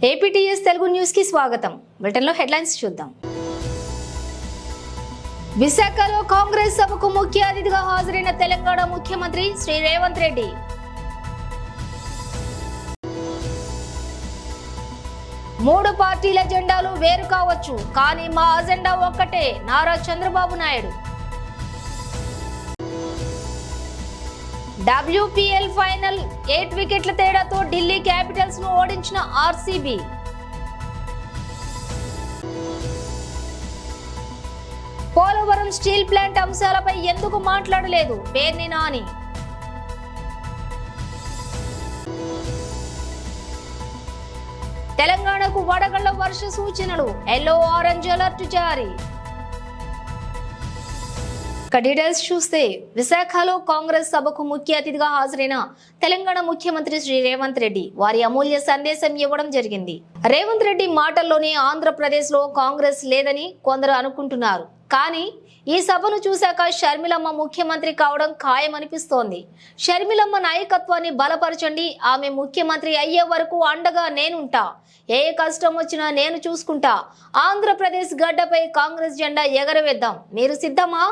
APTS Telugu news కి స్వాగతం. బ్రిటన్లో హెడ్లైన్స్ చూద్దాం. విశాఖలో కాంగ్రెస్ సభకు ముఖ్య అతిథిగా హాజరైన తెలంగాణ ముఖ్యమంత్రి శ్రీ రేవంత్ రెడ్డి. మూడు పార్టీల జెండాలు వేరు కావచ్చు, కానీ మా అజెండా ఒక్కటే నారా చంద్రబాబు నాయుడు. WPL ఫైనల్ 8 వికెట్ల తేడాతో ఢిల్లీ క్యాపిటల్స్ ను ఓడించిన ఆర్సీబీ. పోలవరం స్టీల్ ప్లాంట్ అంశాలపై ఎందుకు మాట్లాడలేదు పేర్ని నాని. తెలంగాణకు వడగళ్ల వర్ష సూచనలు, ఎల్లో ఆరెంజ్ అలర్ట్ జారీ. డీటెయిల్స్ చూస్తే, విశాఖలో కాంగ్రెస్ సభకు ముఖ్య అతిథిగా హాజరైన తెలంగాణ ముఖ్యమంత్రి శ్రీ రేవంత్ రెడ్డి వారి అమూల్య సందేశం ఇవ్వడం జరిగింది. రేవంత్ రెడ్డి మాటల్లోనే ఆంధ్రప్రదేశ్ లో కాంగ్రెస్ లేదని కొందరు అనుకుంటున్నారు. కానీ ఈ సభను చూశాక షర్మిలమ్మ ముఖ్యమంత్రి కావడం ఖాయమనిపిస్తోంది. షర్మిలమ్మ నాయకత్వాన్ని బలపరచండి, ఆమె ముఖ్యమంత్రి అయ్యే వరకు అండగా నేనుంటా, ఏ కష్టం వచ్చినా నేను చూసుకుంటా, ఆంధ్రప్రదేశ్ గడ్డపై కాంగ్రెస్ జెండా ఎగరవేద్దాం, మీరు సిద్ధమా?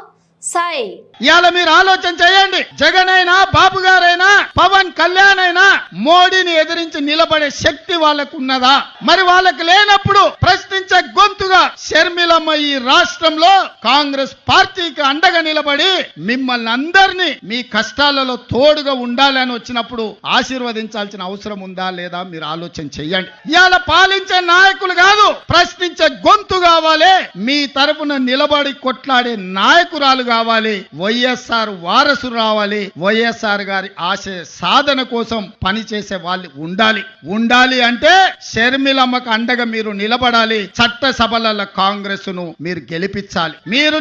సాయి ఇవాళ మీరు ఆలోచన చేయండి. జగన్ అయినా, బాబు గారైనా, పవన్ కళ్యాణ్ అయినా మోడీని ఎదిరించి నిలబడే శక్తి వాళ్ళకు ఉన్నదా? మరి వాళ్ళకి లేనప్పుడు ప్రశ్నించే గొంతుగా షర్మిలమ్మ ఈ రాష్ట్రంలో కాంగ్రెస్ పార్టీకి అండగా నిలబడి మిమ్మల్ని అందరినీ మీ కష్టాలలో తోడుగా ఉండాలని వచ్చినప్పుడు ఆశీర్వదించాల్సిన అవసరం ఉందా లేదా మీరు ఆలోచన చెయ్యండి. ఇవాళ పాలించే నాయకులు కాదు, ప్రశ్నించే గొంతు కావాలి. మీ తరపున నిలబడి కొట్లాడే నాయకురాలు కావాలి. వైఎస్ఆర్ వారసులు రావాలి. వైఎస్ఆర్ గారి ఆశయ సాధన కోసం పనిచేసే వాళ్ళు ఉండాలి అంటే షర్మిలమ్మకు అండగా మీరు నిలబడాలి. చట్టసభల కాంగ్రెస్ ను మీరు గెలిపించాలి.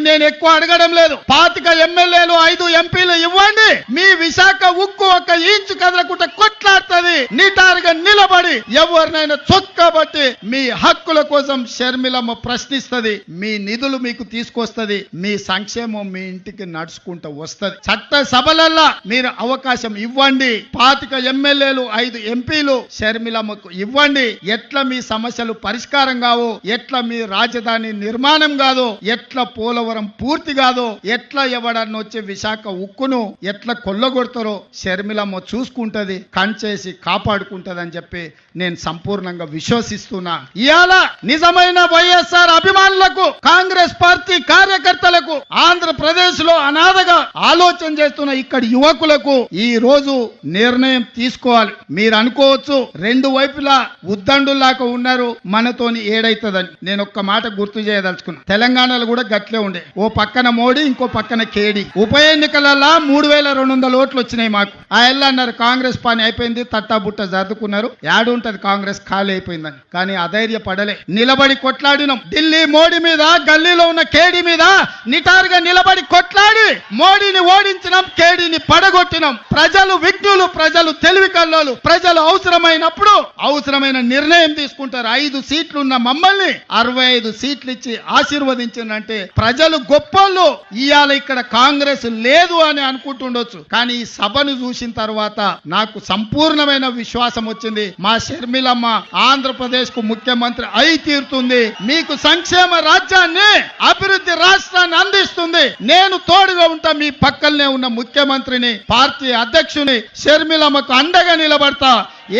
నేను ఎక్కువ అడగడం లేదు. 25 ఎమ్మెల్యేలు 5 ఎంపీలు ఇవ్వండి. మీ విశాఖ ఉక్కు ఒక ఇంచు కదలకుండా కొట్లాడుతుంది. నిటారుగా నిలబడి ఎవరినైనా చొక్కబట్టి మీ హక్కుల కోసం షర్మిలమ్మ ప్రశ్నిస్తుంది. మీ నిధులు మీకు తీసుకొస్తుంది. మీ సంక్షేమం మీ ఇంటికి నడుచుకుంటూ వస్తుంది. చట్ట సభలల్లా మీరు అవకాశం ఇవ్వండి. 25 ఎమ్మెల్యేలు 5 ఎంపీలు షర్మిలమ్మకు ఇవ్వండి. ఎట్లా మీ సమస్యలు పరిష్కారం కావు, ఎట్లా మీ రాజధాని నిర్మాణం కాదు, ఎట్లా పోలవరం పూర్తి కాదు, ఎట్లా ఎవడన్నా వచ్చి విశాఖ ఉక్కును ఎట్లా కొల్లగొడతారో షర్మిలమ్మ చూసుకుంటది, కంచేసి కాపాడుకుంటది అని చెప్పి నేను సంపూర్ణంగా విశ్వసిస్తున్నా. ఇవాళ నిజమైన వైఎస్ఆర్ అభిమానులకు, కాంగ్రెస్ పార్టీ కార్యకర్తలకు, ఆంధ్రప్రదేశ్ లో అనాథగా ఆలోచన చేస్తున్న ఇక్కడ యువకులకు ఈ రోజు నిర్ణయం తీసుకోవాలి. మీరు అనుకోవచ్చు రెండు వైపులా ఉద్దండులాగా ఉన్నారు, మనతోని ఏడైతుందని. నేను ఒక్క మాట గుర్తు చేయదలుచుకున్నా. తెలంగాణలో కూడా గట్లే ఉండే. ఓ పక్కన మోడీ, ఇంకో పక్కన కేడీ. ఉప ఎన్నికలలో 3200 ఓట్లు వచ్చినాయి మాకు. ఆ ఎల్లు అన్నారు కాంగ్రెస్ పని అయిపోయింది, తట్టా బుట్ట జరుపుకున్నారు, యాడుంటది కాంగ్రెస్ ఖాళీ అయిపోయిందని. కానీ అధైర్య పడలే, నిలబడి కొట్లాడినాం. ఢిల్లీ మోడీ మీద, గల్లీలో ఉన్న కేడీ మీద నిటారుగా నిలబడి కొట్లాడి మోడీని ఓడించినాం, కేడీని పడగొట్టినాం. ప్రజలు విఘ్నులు, ప్రజలు తెలివి కల్లోలు. ప్రజలు అవసరమైనప్పుడు అవసరమైన నిర్ణయం తీసుకుంటారు. 5 సీట్లు ఉన్న మమ్మల్ని 65 సీట్లు ఇచ్చి ఆశీర్వదించిందంటే ప్రజలు గొప్పోళ్ళు. ఇవాళ ఇక్కడ కాంగ్రెస్ లేదు అని అనుకుంటుండొచ్చు, కానీ ఈ సభను చూసిన తర్వాత నాకు సంపూర్ణమైన విశ్వాసం వచ్చింది. మా షర్మిలమ్మ ఆంధ్రప్రదేశ్ కు ముఖ్యమంత్రి అయి తీరుతుంది. మీకు సంక్షేమ రాజ్యాన్ని, అభివృద్ధి రాష్ట్రాన్ని అందిస్తుంది. నేను తోడుగా ఉంటా. మీ పక్కనే ఉన్న ముఖ్యమంత్రిని, పార్టీ అధ్యక్షుని షర్మిలమ్మకు అండగా నిలబడతా.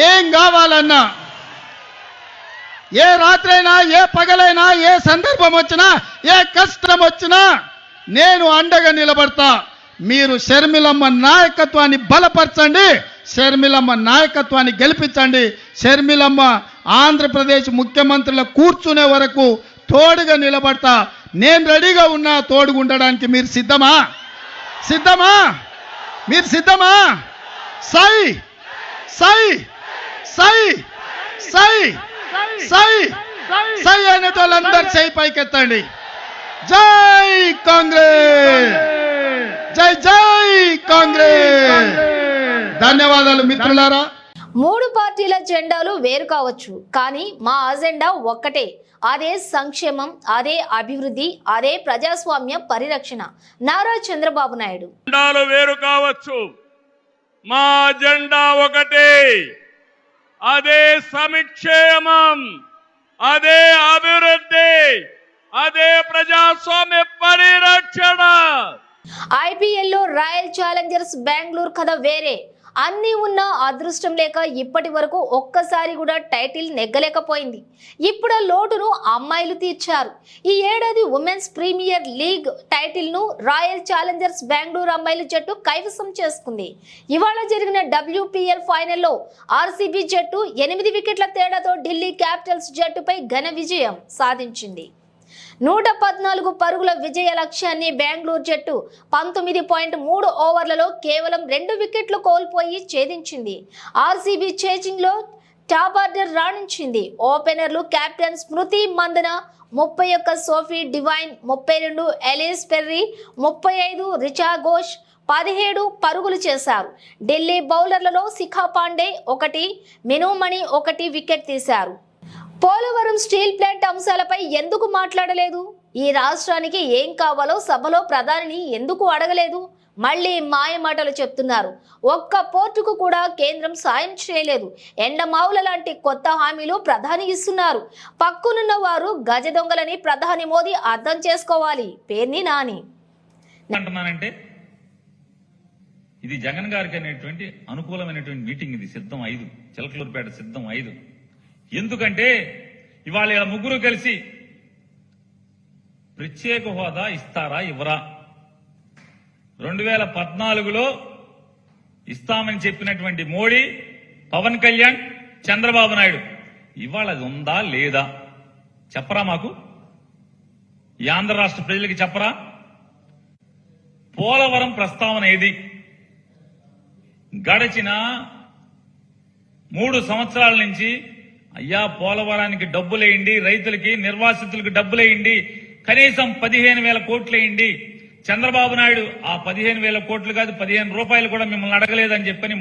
ఏం కావాలన్నా, ఏ రాత్రైనా, ఏ పగలైనా, ఏ సందర్భం వచ్చినా, ఏ కష్టం వచ్చినా నేను అండగా నిలబడతా. మీరు షర్మిలమ్మ నాయకత్వాన్ని బలపరచండి, షర్మిలమ్మ నాయకత్వాన్ని గెలిపించండి. షర్మిలమ్మ ఆంధ్రప్రదేశ్ ముఖ్యమంత్రిలో కూర్చునే వరకు తోడుగా నిలబడతా. నేను రెడీగా ఉన్నా తోడుగా ఉండడానికి. మీరు సిద్ధమా? మీరు సిద్ధమా? సై సై సై సై సై సై అనే వాళ్ళందరూ చేయి పైకెత్తండి. జై కాంగ్రెస్, జై జై కాంగ్రెస్. ధన్యవాదాలు మిత్రులారా. 3 పార్టీల జెండాలు వేరు కావచ్చు, కానీ మా అజెండా ఒక్కటే. అదే సంక్షేమం, అదే అభివృద్ధి, అదే ప్రజాస్వామ్య పరిరక్షణ. నారా చంద్రబాబు నాయుడు. జెండాలు వేరు కావచ్చు, మా జెండా ఒకటే. అదే సంక్షేమం, అదే అభివృద్ధి, అదే ప్రజాస్వామ్య పరిరక్షణ. ఐపీఎల్లో రాయల్ ఛాలెంజర్స్ బెంగళూరు కథ వేరే. అన్నీ ఉన్న అదృష్టం లేక ఇప్పటి వరకు ఒక్కసారి కూడా టైటిల్ నెగ్గలేకపోయింది. ఇప్పుడు ఆ లోటును అమ్మాయిలు తీర్చారు. ఈ ఏడాది ఉమెన్స్ ప్రీమియర్ లీగ్ టైటిల్ ను రాయల్ ఛాలెంజర్స్ బెంగళూరు అమ్మాయిల జట్టు కైవసం చేసుకుంది. ఇవాళ జరిగిన WPL ఫైనల్లో ఆర్సీబీ జట్టు 8 వికెట్ల తేడాతో ఢిల్లీ క్యాపిటల్స్ జట్టుపై ఘన విజయం సాధించింది. 114 పరుగుల విజయ లక్ష్యాన్ని బెంగళూరు జట్టు 19.3 ఓవర్లలో కేవలం 2 వికెట్లు కోల్పోయి ఛేదించింది. ఆర్సీబీ చేజింగ్ లో టాప్ ఆర్డర్ రాణించింది. ఓపెనర్లు captain Smriti Mandhana 31, Sophie Devine 32, Ellyse Perry 35, Richa Ghosh 17 పరుగులు చేశారు. ఢిల్లీ బౌలర్లలో శిఖా పాండే 1, మినుమణి 1 వికెట్ తీశారు. పోలవరం స్టీల్ ప్లాంట్ అంశాలపై ఎందుకు మాట్లాడలేదు? ఈ రాష్ట్రానికి ఏం కావాలో సభలో ప్రధానిని ఎందుకు అడగలేదు? మళ్ళీ మాయ మాటలు చెప్తున్నారు. ఒక్క పోర్టుకు కూడా కేంద్రం సాయం చేయలేదు. ఎండమావుల లాంటి కొత్త హామీలు ప్రధాని ఇస్తున్నారు. పక్కనున్న వారు గజ దొంగలని ప్రధాని మోదీ అర్థం చేసుకోవాలి. పేర్ని నాని అంటున్నానంటే ఇది జగన్ గారికి అనేటువంటి అనుకూలమైనటువంటి మీటింగ్. ఇది సిద్ధం 5, చిలకలూరుపేట సిద్ధం 5. ఎందుకంటే ఇవాళ ఇలా ముగ్గురు కలిసి ప్రత్యేక హోదా ఇస్తారా ఇవ్వరా? 2014లో ఇస్తామని చెప్పినటువంటి మోడీ, పవన్ కళ్యాణ్, చంద్రబాబు నాయుడు ఇవాళ అది ఉందా లేదా చెప్పరా? మాకు ఈ ఆంధ్ర రాష్ట్ర ప్రజలకి చెప్పరా? పోలవరం ప్రస్తావన ఏది? గడిచిన 3 సంవత్సరాల నుంచి అయ్యా పోలవరానికి డబ్బులేయండి, రైతులకి నిర్వాసితులకు డబ్బులేయండి, కనీసం 15,000 కోట్లేయండి. చంద్రబాబు నాయుడు ఆ 15,000 కోట్లు కాదు 15 రూపాయలు కూడా మిమ్మల్ని అడగలేదని చెప్పని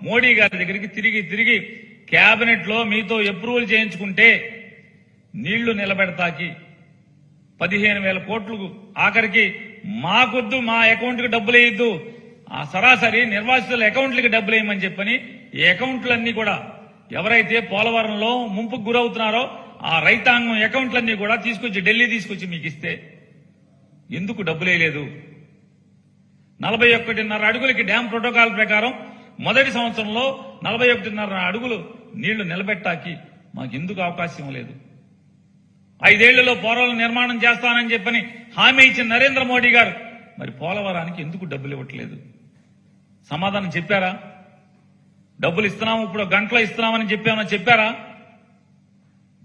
మోడీ గారి దగ్గరికి తిరిగి కేబినెట్ లో మీతో అప్రూవల్ చేయించుకుంటే నీళ్లు నిలబెడతాకి 15,000 కోట్లు ఆఖరికి మాకొద్దు, మా అకౌంట్ కి డబ్బులు వేయద్దు, ఆ సరాసరి నిర్వాసితుల అకౌంట్లకి డబ్బులు వేయమని చెప్పని ఈ అకౌంట్లన్నీ కూడా ఎవరైతే పోలవరంలో ముంపుకు గురవుతున్నారో ఆ రైతాంగం అకౌంట్లన్నీ కూడా తీసుకొచ్చి ఢిల్లీ తీసుకొచ్చి మీకు ఇస్తే ఎందుకు డబ్బులు వేయలేదు? 41.5 అడుగులకి డ్యాం ప్రోటోకాల్ ప్రకారం మొదటి సంవత్సరంలో 41.5 అడుగులు నీళ్లు నిలబెట్టాకి మాకు ఎందుకు అవకాశం లేదు? 5 ఏళ్లలో పోలవరం నిర్మాణం చేస్తానని చెప్పని హామీ ఇచ్చిన నరేంద్ర మోడీ గారు మరి పోలవరానికి ఎందుకు డబ్బులు ఇవ్వట్లేదు? సమాధానం చెప్పారా? డబ్బులు ఇస్తున్నాము, ఇప్పుడు గంటలో ఇస్తున్నామని చెప్పారా?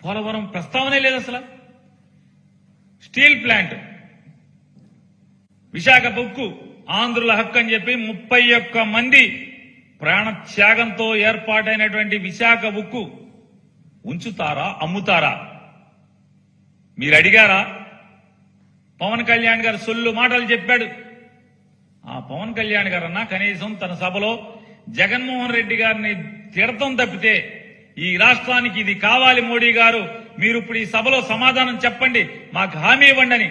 పోలవరం ప్రస్తావనే లేదు అసలు. స్టీల్ ప్లాంట్, విశాఖ ఉక్కు ఆంధ్రుల హక్కు అని చెప్పి 31 మంది ప్రాణ త్యాగంతో ఏర్పాటైనటువంటి విశాఖ ఉక్కు ఉంచుతారా, అమ్ముతారా? మీరు అడిగారా? పవన్ కళ్యాణ్ గారు సొల్లు మాటలు చెప్పాడు. ఆ పవన్ కళ్యాణ్ గారన్నా కనీసం తన సభలో జగన్మోహన్ రెడ్డి గారిని తిడతం తప్పితే ఈ రాష్ట్రానికి ఇది కావాలి మోడీ గారు, మీరు ఇప్పుడు ఈ సభలో సమాధానం చెప్పండి, మాకు హామీ ఇవ్వండి అని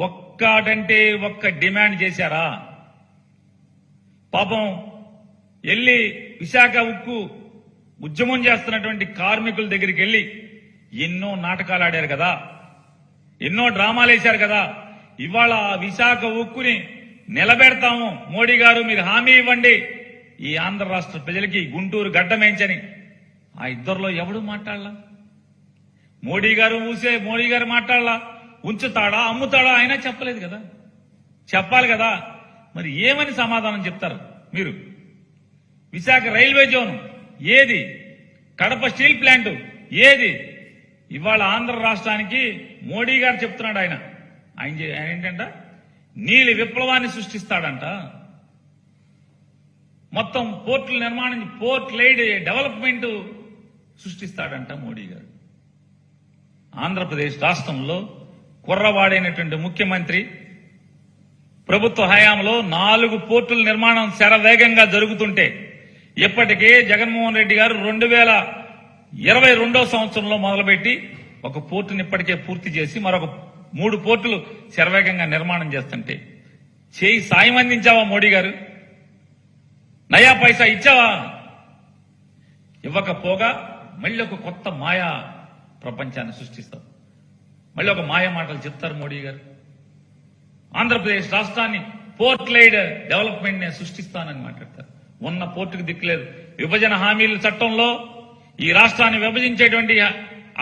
ఒక్కటంటే ఒక్క డిమాండ్ చేశారా? పాపం వెళ్లి విశాఖ ఉక్కు ఉద్యమం చేస్తున్నటువంటి కార్మికుల దగ్గరికి వెళ్లి ఎన్నో నాటకాలు ఆడారు కదా, ఎన్నో డ్రామాలు వేశారు కదా. ఇవాళ విశాఖ ఉక్కుని నిలబెడతాము మోడీ గారు, మీరు హామీ ఇవ్వండి ఈ ఆంధ్ర రాష్ట్ర ప్రజలకి గుంటూరు గడ్డమేంచని. ఆ ఇద్దరిలో ఎవడు మాట్లాడలా? మోడీ గారు మాట్లాడలా. ఉంచుతాడా, అమ్ముతాడా ఆయన చెప్పలేదు కదా, చెప్పాలి కదా. మరి ఏమని సమాధానం చెప్తారు మీరు? విశాఖ రైల్వే జోన్ ఏది? కడప స్టీల్ ప్లాంట్ ఏది? ఇవాళ ఆంధ్ర రాష్ట్రానికి మోడీ గారు చెప్తున్నాడు, ఆయన ఏంటంట నీలి విప్లవాన్ని సృష్టిస్తాడంట. మొత్తం పోర్టుల నిర్మాణం, పోర్ట్ లైడ్ డెవలప్మెంట్ సృష్టిస్తాడంట మోడీ గారు. ఆంధ్రప్రదేశ్ రాష్ట్రంలో కుర్రవాడైనటువంటి ముఖ్యమంత్రి ప్రభుత్వ హయాంలో 4 పోర్టుల నిర్మాణం శరవేగంగా జరుగుతుంటే ఇప్పటికే జగన్మోహన్ రెడ్డి గారు 2022వ సంవత్సరంలో మొదలుపెట్టి ఒక పోర్టును ఇప్పటికే పూర్తి చేసి మరొక 3 పోర్టులు శరవేగంగా నిర్మాణం చేస్తుంటే చేయి సాయం అందించావా మోడీ గారు? నయా పైసా ఇచ్చావా? ఇవ్వకపోగా మళ్ళీ ఒక కొత్త మాయా ప్రపంచాన్ని సృష్టిస్తాం. మళ్ళీ ఒక మాయా మాటలు చెప్తారు మోడీ గారు. ఆంధ్రప్రదేశ్ రాష్ట్రాన్ని పోర్ట్ లైడ్ డెవలప్మెంట్ ని సృష్టిస్తానని మాట్లాడతారు. ఉన్న పోర్టుకు దిక్కులేదు. విభజన హామీల చట్టంలో ఈ రాష్ట్రాన్ని విభజించేటువంటి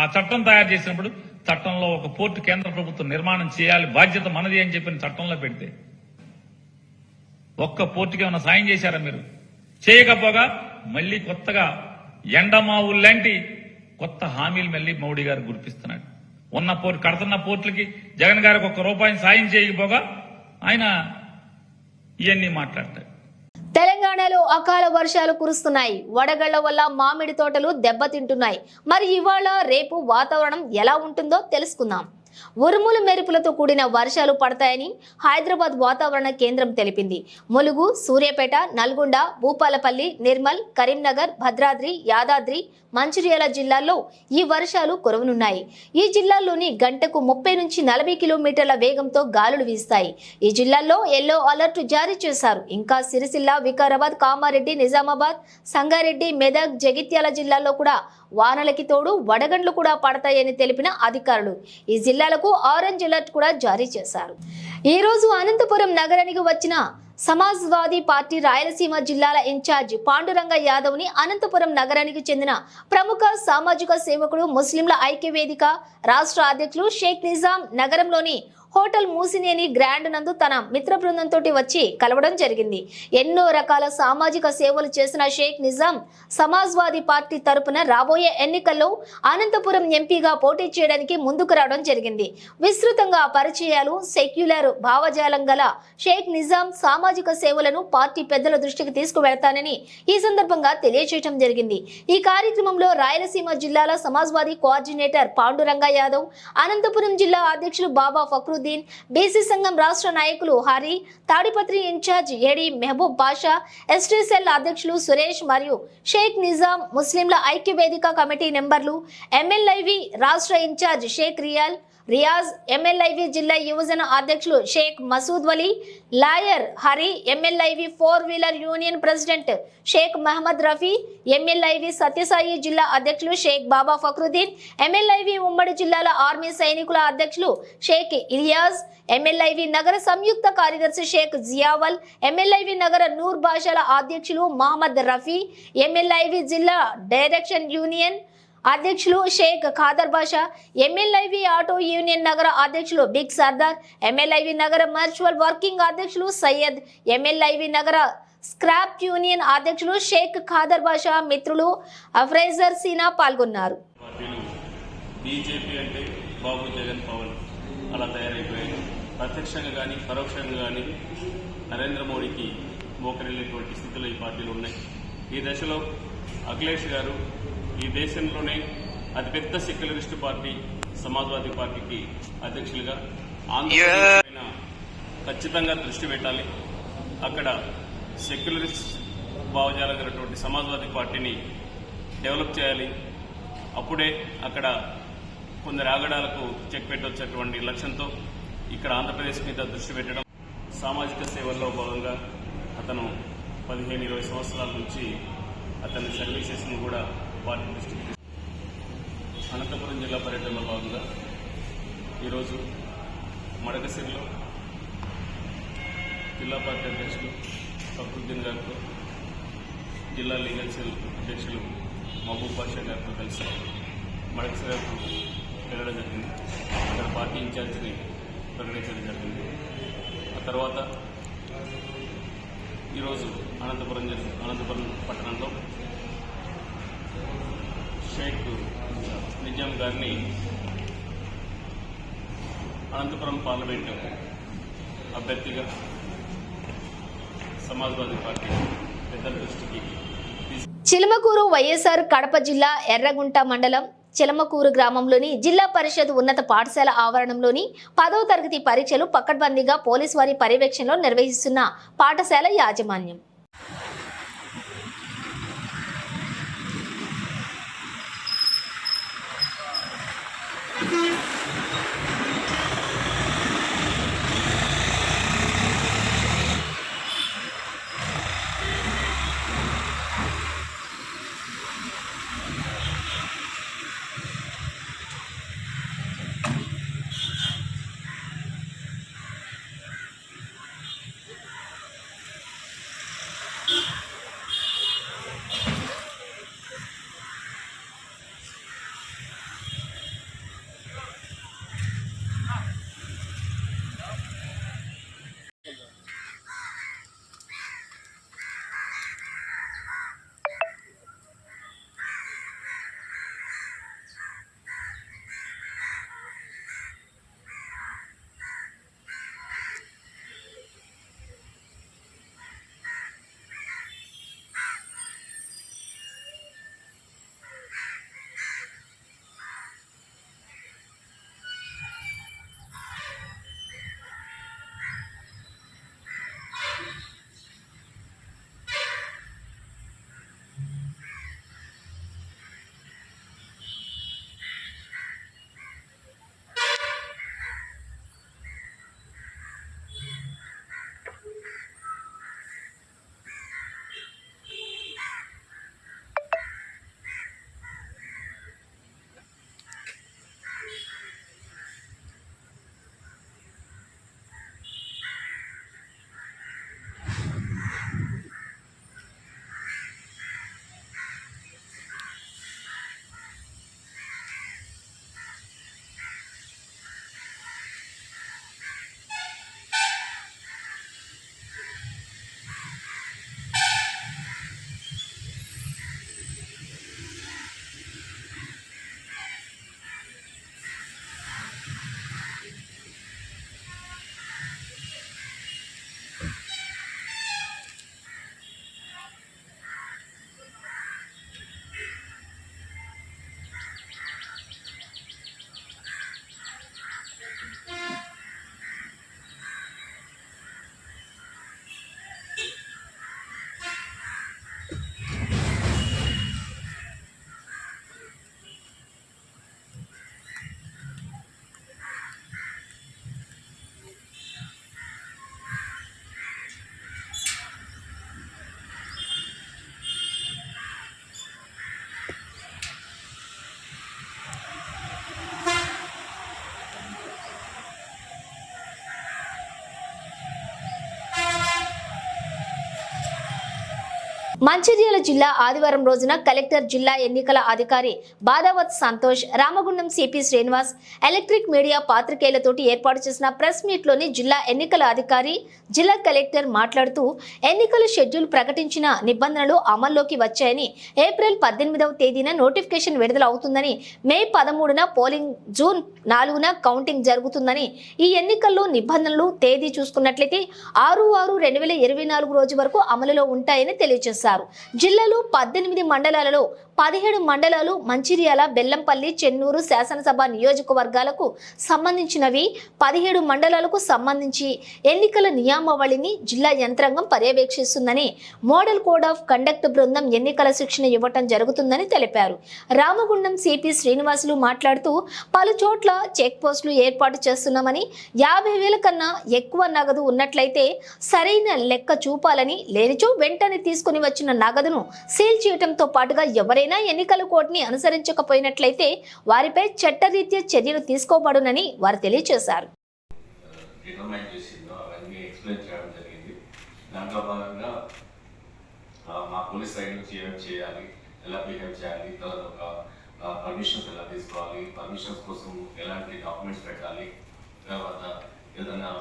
ఆ చట్టం తయారు చేసినప్పుడు చట్టంలో ఒక పోర్టు కేంద్ర ప్రభుత్వం నిర్మాణం చేయాలి, బాధ్యత మనది అని చెప్పిన చట్టంలో పెడితే ఒక్క పోర్టుకి ఏమైనా సాయం చేశారా మీరు? చేయకపోగా మళ్లీ కొత్తగా ఎండమావుల్లాంటి కొత్త హామీలు మళ్లీ మోడీ గారు గుర్తిస్తున్నాడు. ఉన్న పోర్టు కడుతున్న పోర్టులకి జగన్ గారికి ₹1 సాయం చేయకపోగా ఆయన ఇవన్నీ మాట్లాడతాడు. తెలంగాణలో అకాల వర్షాలు కురుస్తున్నాయి. వడగళ్ల వల్ల మామిడి తోటలు దెబ్బతింటున్నాయి. మరి ఇవాళ రేపు వాతావరణం ఎలా ఉంటుందో తెలుసుకుందాం. ఉరుములు మెరుపులతో కూడిన వర్షాలు పడతాయని హైదరాబాద్ వాతావరణ కేంద్రం తెలిపింది. ములుగు, సూర్యాపేట, నల్గొండ, భూపాలపల్లి, నిర్మల్, కరీంనగర్, భద్రాద్రి, యాదాద్రి, మంచిర్యాల జిల్లాల్లో ఈ వర్షాలు కురవనున్నాయి. ఈ జిల్లాల్లోని గంటకు 30 నుంచి 40 కిలోమీటర్ల వేగంతో గాలులు వీస్తాయి. ఈ జిల్లాల్లో ఎల్లో అలర్ట్ జారీ చేశారు. ఇంకా సిరిసిల్ల, వికారాబాద్, కామారెడ్డి, నిజామాబాద్, సంగారెడ్డి, మెదక్, జగిత్యాల జిల్లాల్లో కూడా వానలకి తోడు వడగండ్లు కూడా పడతాయని తెలిపిన అధికారులు ఈ జిల్లాలకు ఆరెంజ్ అలర్ట్ కూడా జారీ చేశారు. ఈ రోజు అనంతపురం నగరానికి వచ్చిన సమాజ్వాదీ పార్టీ రాయలసీమ జిల్లాల ఇన్ఛార్జ్ పాండురంగ యాదవ్ ని అనంతపురం నగరానికి చెందిన ప్రముఖ సామాజిక సేవకుడు, ముస్లింల ఐక్య వేదిక రాష్ట్ర అధ్యక్షులు షేక్ నిజాం నగరంలోని హోటల్ మూసినేని గ్రాండ్ నందు తన మిత్ర బృందంతో వచ్చి కలవడం జరిగింది. ఎన్నో రకాల సామాజిక సేవలు చేసిన షేక్ నిజాం సమాజ్వాదీ పార్టీ తరపున రాబోయే ఎన్నికల్లో అనంతపురం ఎంపీగా పోటీ చేయడానికి ముందుకు రావడం జరిగింది. విస్తృతంగా పరిచయాలు, సెక్యులర్ భావజాలం గల షేక్ నిజాం సామాజిక సేవలను పార్టీ పెద్దల దృష్టికి తీసుకువెళ్తానని ఈ సందర్భంగా తెలియజేయడం జరిగింది. ఈ కార్యక్రమంలో రాయలసీమ జిల్లాల సమాజ్వాదీ కోఆర్డినేటర్ పాండురంగ యాదవ్, అనంతపురం జిల్లా అధ్యక్షులు బాబా ఫక్రుద్దీన్, బీసీ సంఘం రాష్ట్ర నాయకులు హరి, తాడిపత్రి ఇన్ఛార్జ్ ఏడి మెహబూబ్ బాషా, ఎస్టీ సెల్ అధ్యక్షులు సురేష్ మరియు షేక్ నిజాం ముస్లింల ఐక్య వేదిక కమిటీ నెంబర్లు, ఎంఎల్ఐవి రాష్ట్ర ఇన్ఛార్జ్ షేక్ రియాజ్, ఎంఎల్ఐవి జిల్లా యువజన అధ్యక్షులు Sheikh Masood Wali, lawyer Hari, MLIV 4 wheeler union president Sheikh Mohammed Rafi, MLIV Sathya Sai జిల్లా అధ్యక్షులు షేక్ బాబా ఫక్రుద్దీన్, ఎంఎల్ఐవి ఉమ్మడి జిల్లాల ఆర్మీ సైనికుల అధ్యక్షులు షేక్ ఇలియాజ్, ఎంఎల్ఐవి నగర సంయుక్త కార్యదర్శి షేక్ జియావల్, ఎంఎల్ఐవి నగర నూర్ భాషల అధ్యక్షులు మహమ్మద్ రఫీ, ఎంఎల్ఐవి జిల్లా డైరెక్షన్ యూనియన్ అధ్యక్షులు షేక్ ఖాదర్ బాషా, ఎంఎల్ఐవి ఆటో యూనియన్ నగర అధ్యక్షులు బిగ్ సర్దార్, ఎంఎల్ఐవి నగర మర్చువల్ వర్కింగ్ అధ్యక్షులు సయ్యద్, ఎంఎల్ఐవి నగర స్క్రాప్ యూనియన్ అధ్యక్షులు షేక్ ఖాదర్ బాషా, మిత్రులు అఫ్రైజర్ సీనా పాల్గొన్నారు. బీజేపీ అంటే బాబు, జగన్, పవన్ అలా తయారైపోయాయి. ప్రత్యక్షంగా కానీ పరోక్షంగా కానీ నరేంద్ర మోడీకి మోకరిల్లేటువంటి స్థితిలో ఈ పార్టీలు ఉన్నాయి. ఈ దశలో అఖిలేష్ గారు ఈ దేశంలోనే అతిపెద్ద సెక్యులరిస్ట్ పార్టీ సమాజ్వాదీ పార్టీకి అధ్యక్షులుగా ఆంధ్రప్రదేశ్ పైన ఖచ్చితంగా దృష్టి పెట్టాలి. అక్కడ సెక్యులరిస్ట్ భావజాలం కలిగినటువంటి సమాజ్వాదీ పార్టీని డెవలప్ చేయాలి. అప్పుడే అక్కడ కొందరు ఆగడాలకు చెక్ పెట్టొచ్చేటువంటి లక్ష్యంతో ఇక్కడ ఆంధ్రప్రదేశ్ మీద దృష్టి పెట్టడం. సామాజిక సేవల్లో భాగంగా అతను 15-20 సంవత్సరాల నుంచి అతని సర్వీసెస్ను కూడా పార్టీ దృష్టికి అనంతపురం జిల్లా పర్యటనలో భాగంగా ఈరోజు మడకసిరిలో జిల్లా పార్టీ అధ్యక్షులు ఫక్రుద్దీన్ గారితో, జిల్లా లీగల్ సెల్ అధ్యక్షులు మహబూబ్ బాషా గారితో కలిసి మడకసిరకు వెళ్ళడం జరిగింది. అక్కడ పార్టీ ఇన్ఛార్జిని ప్రకటించడం జరిగింది. ఆ తర్వాత ఈరోజు అనంతపురం పట్టణంలో షేక్ నిజాం గారిని అనంతపురం పార్లమెంటు అభ్యర్థిగా సమాజ్వాదీ పార్టీ పెద్దల దృష్టికి చిలమకూరు వైఎస్ఆర్ కడప జిల్లా ఎర్రగుంట మండలం చిలమకూరు గ్రామంలోని జిల్లా పరిషత్ ఉన్నత పాఠశాల ఆవరణంలోని 10వ తరగతి పరీక్షలు పకడ్బందీగా పోలీసు వారి పర్యవేక్షణలో నిర్వహిస్తున్న పాఠశాల యాజమాన్యం మంచిర్యాల జిల్లా ఆదివారం రోజున కలెక్టర్, జిల్లా ఎన్నికల అధికారి Badavath Santosh, Ramagundam CP Srinivas, electric media పాత్రికేయులతోటి ఏర్పాటు చేసిన ప్రెస్ మీట్ లోని జిల్లా ఎన్నికల అధికారి, జిల్లా కలెక్టర్ మాట్లాడుతూ ఎన్నికల షెడ్యూల్ ప్రకటించిన నిబంధనలు అమల్లోకి వచ్చాయని, ఏప్రిల్ 18వ తేదీన నోటిఫికేషన్ విడుదల అవుతుందని, మే 13న పోలింగ్, జూన్ 4న కౌంటింగ్ జరుగుతుందని, ఈ ఎన్నికల్లో నిబంధనలు తేదీ చూసుకున్నట్లయితే 6/6/2024 రోజు వరకు అమలులో ఉంటాయని తెలియజేశారు. జిల్లాలో 18 మండలాలలో 17 మండలాలు మంచిర్యాల, బెల్లంపల్లి, చెన్నూరు శాసనసభ నియోజకవర్గాలకు సంబంధించినవి. 17 మండలాలకు సంబంధించి ఎన్నికల నియమావళిని జిల్లా యంత్రాంగం పర్యవేక్షిస్తుందని, మోడల్ కోడ్ ఆఫ్ కండక్ట్ బృందం ఎన్నికల శిక్షణ ఇవ్వటం జరుగుతుందని తెలిపారు. రామగుండం సిపి శ్రీనివాసులు మాట్లాడుతూ పలు చోట్ల చెక్ పోస్టులు ఏర్పాటు చేస్తున్నామని, 50,000 కన్నా ఎక్కువ నగదు ఉన్నట్లయితే సరైన లెక్క చూపాలని, లేనిచో వెంటనే తీసుకుని వచ్చిన నగదును సీల్ చేయడంతో పాటుగా ఎవరైనా ఎన్నికల కోడ్ని అనుసరించకపోయినట్లయితే వారిపై చట్టరీత్యా చర్యలు తీసుకోబడునని వారు తెలియజేశారు. దాంట్లో భాగంగా మా పోలీస్ సైడ్ నుంచి ఏమేమి చేయాలి, ఎలా బిహేవ్ చేయాలి, తర్వాత ఒక పర్మిషన్స్ ఎలా తీసుకోవాలి, పర్మిషన్స్ కోసం ఎలాంటి డాక్యుమెంట్స్ పెట్టాలి, తర్వాత ఏదైనా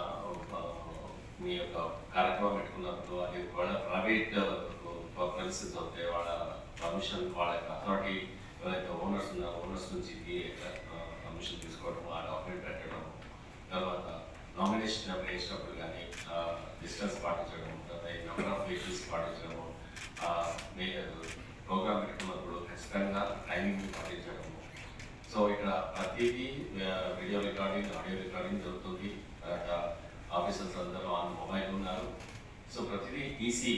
మీ యొక్క కార్యక్రమం పెట్టుకున్నప్పుడు అది వాళ్ళ ప్రైవేట్ ప్రెమిసెస్ అవుతాయి, వాళ్ళ పర్మిషన్, వాళ్ళ యొక్క అథారిటీ ఎవరైతే ఓనర్స్ ఉన్నారో ఓనర్స్ నుంచి పర్మిషన్ తీసుకోవడం, ఆ డాక్యుమెంట్ పెట్టడం, తర్వాత నామినేషన్ వేసినప్పుడు కానీ డిస్టెన్స్ పాటించడం, తర్వాత నెంబర్ ఆఫ్ వెహికల్స్ పాటించడము, ప్రోగ్రామ్ పెట్టుకున్నప్పుడు ఖచ్చితంగా టైమింగ్ పాటించడము. సో ఇక్కడ ప్రతిదీ వీడియో రికార్డింగ్, ఆడియో రికార్డింగ్ జరుగుతుంది. తర్వాత ఆఫీసర్స్ అందరూ ఆన్ మొబైల్ ఉన్నారు. సో ప్రతిదీ ఈసీ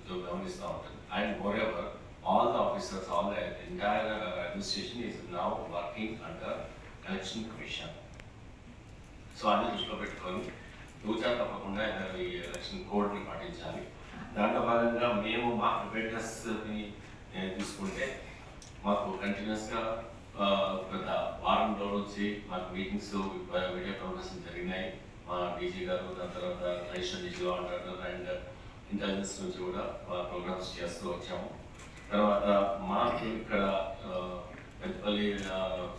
గమనిస్తూ ఉంటుంది. And more ever all the officers, all the entire administration is now working under Election Commission. So అన్ని దృష్టిలో పెట్టుకొని తూచా తప్పకుండా ఈ ఎలక్షన్ కోడ్ని పాటించాలి. దాంట్లో భాగంగా మేము మా ప్రిపేర్నెస్ని తీసుకుంటే మాకు కంటిన్యూస్గా గత వారం రోజుల నుంచి మాకు మీటింగ్స్, వీడియో కాన్ఫరెన్స్ జరిగినాయి. మా డీజీ గారు, దాని తర్వాత additional DG law and order and intelligence నుంచి కూడా ప్రోగ్రామ్స్ చేస్తూ వచ్చాము. తర్వాత మాకు ఇక్కడ పెద్దపల్లి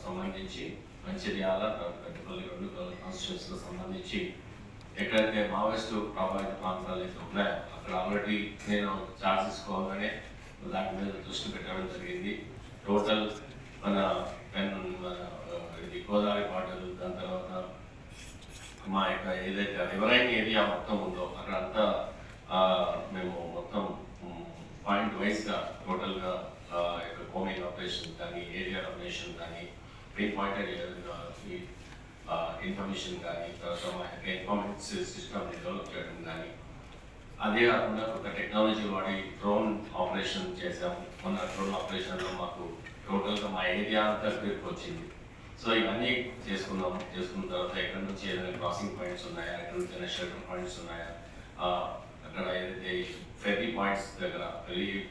సంబంధించి మంచిర్యాల, పెద్దపల్లి 2 కాన్స్టిట్యూన్సీలకు సంబంధించి ఎక్కడైతే మావోయిస్టు ప్రభావిత ప్రాంతాలు అయితే ఉన్నాయో అక్కడ ఆల్రెడీ నేను చార్జ్ తీసుకోవాలనే దాని మీద దృష్టి పెట్టడం జరిగింది. టోటల్ మన ఇది గోదావరి బార్డర్, దాని తర్వాత మా యొక్క ఏదైతే రివరైన్ ఏరియా మొత్తం ఉందో అక్కడంతా మేము మొత్తం పాయింట్ వైజ్గా టోటల్గా కోమింగ్ ఆపరేషన్ కానీ, ఏరియా ఆపరేషన్ కానీ, మెయిన్ పాయింటెడ్ ఇన్ఫర్మేషన్ కానీ, తర్వాత మా యొక్క ఇన్ఫర్మేషన్ సిస్టమ్ని డెవలప్ చేయడం కానీ, అదే కాకుండా ఒక టెక్నాలజీ వాడి డ్రోన్ ఆపరేషన్ చేసాము. మొన్న డ్రోన్ ఆపరేషన్లో మాకు టోటల్గా మా ఏరియా అంతా గ్రిప్ వచ్చింది. సో ఇవన్నీ చేసుకున్న తర్వాత ఎక్కడి నుంచి ఏదైనా క్రాసింగ్ పాయింట్స్ ఉన్నాయా, ఎక్కడి నుంచి ఏదైనా షెల్టర్ పాయింట్స్ ఉన్నాయా, అక్కడ ఏదైతే ఫెర్రీ పాయింట్స్ దగ్గర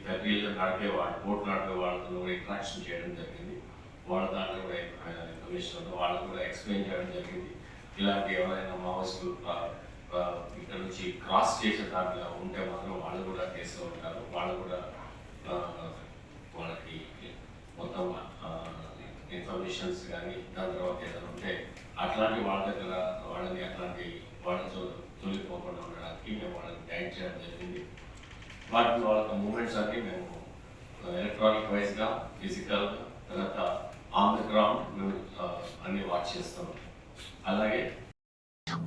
ఫెర్రీలు నడిపే వాళ్ళు, బోట్ నడిపే వాళ్ళతో కూడా ఇంటరాక్షన్ చేయడం జరిగింది. వాళ్ళ దాంట్లో కూడా ఇన్ఫర్మేషన్ వాళ్ళకు కూడా ఎక్స్ప్లెయిన్ చేయడం జరిగింది. ఇలాంటి ఎవరైనా మావోయిస్టులు ఇక్కడ నుంచి క్రాస్ చేసే దాంట్లో ఉంటే మాత్రం వాళ్ళు కూడా కేసులో ఉంటారు. వాళ్ళు కూడా వాళ్ళకి మొత్తం ఇన్ఫర్మేషన్స్ కానీ, దాని తర్వాత ఏదైనా ఉంటే అట్లాంటి వాళ్ళ దగ్గర వాళ్ళని అట్లాంటి వాళ్ళతో తొలిపోకుండా ఉండడానికి మేము వాళ్ళని గైడ్ చేయడం జరిగింది. వాటిని వాళ్ళ మూమెంట్స్ అన్ని మేము ఎలక్ట్రానిక్ వైజ్గా, ఫిజికల్గా, తర్వాత ఆన్ ద గ్రౌండ్ మేము అన్ని వాచ్ చేస్తాం. అలాగే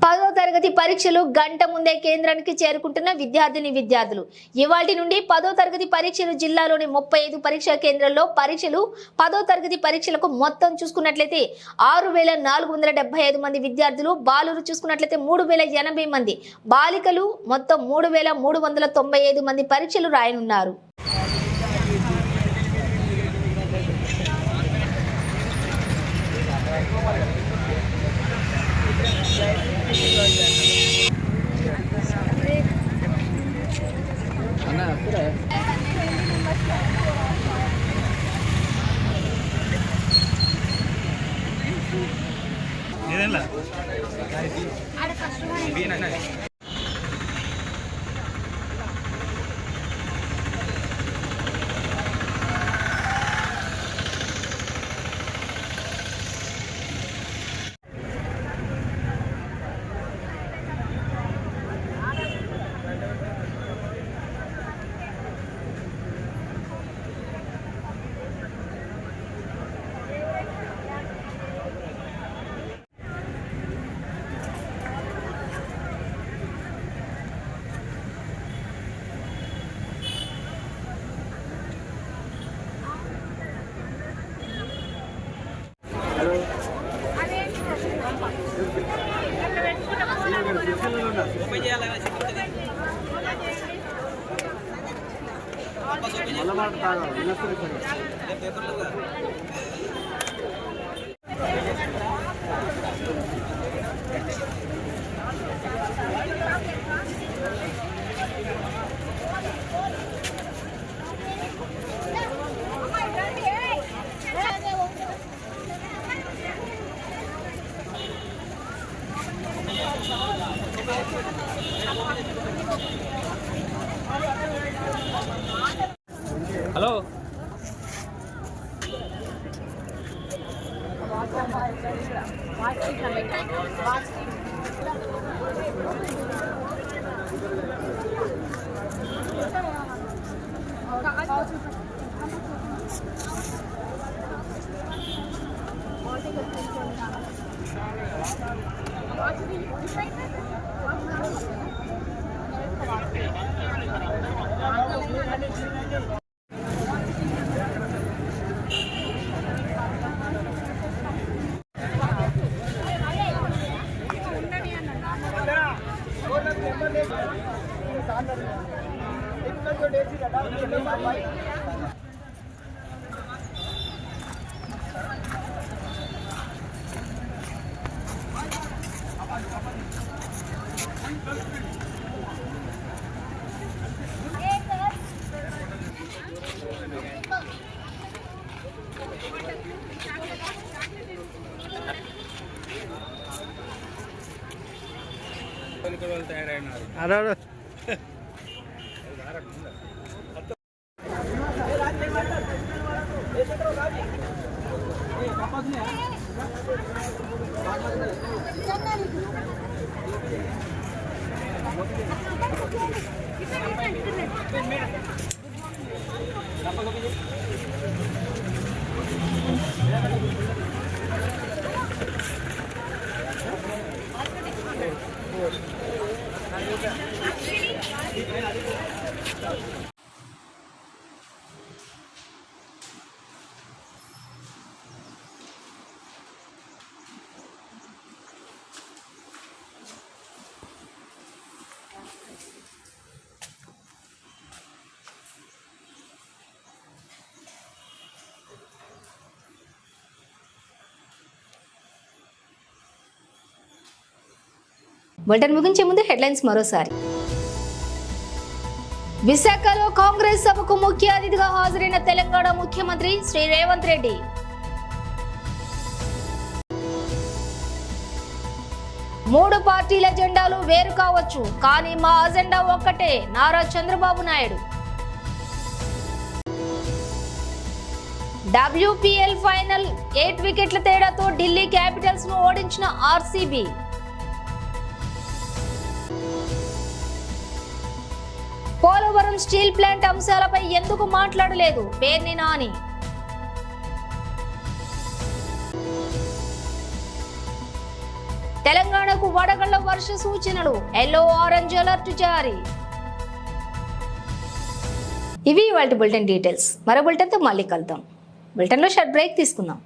10వ తరగతి పరీక్షలు గంట ముందే కేంద్రానికి చేరుకుంటున్న విద్యార్థులు ఇవాల్టి నుండి 10వ తరగతి పరీక్షలు జిల్లాలోని 35 పరీక్షా కేంద్రాల్లో పరీక్షలు. 10వ తరగతి పరీక్షలకు మొత్తం చూసుకున్నట్లయితే 6,475 మంది విద్యార్థులు, బాలురు చూసుకున్నట్లయితే 3,080 మంది, బాలికలు మొత్తం 3,395 మంది పరీక్షలు రాయనున్నారు. హలో తయారైనారు. బులెటిన్ ముగించే ముందు హెడ్లైన్స్ మరోసారి. విశాఖలో కాంగ్రెస్ సభకు ముఖ్య అతిథిగా హాజరైన తెలంగాణ ముఖ్యమంత్రి శ్రీ రేవంత్ రెడ్డి. మూడు పార్టీల జెండాలు వేరు కావచ్చు, కానీ మా అజెండా ఒక్కటే నారా చంద్రబాబు నాయుడు. WPL ఫైనల్ 8 వికెట్ల తేడాతో ఢిల్లీ క్యాపిటల్స్ ను ఓడించిన RCB. పోలవరం స్టీల్ ప్లాంట్ అంశాలపై ఎందుకు మాట్లాడలేదు పేర్ని నాని. తెలంగాణకు వడగళ్ల వర్ష సూచనలు, ఎల్లో ఆరెంజ్ అలర్ట్ జారీ. ఇవి ఇవాల్టి బులెటిన్ డీటెయిల్స్. మరో బులెటిన్తో మళ్ళీ కలుద్దాం. బులెటిన్లో షార్ట్ బ్రేక్ తీసుకుందాం.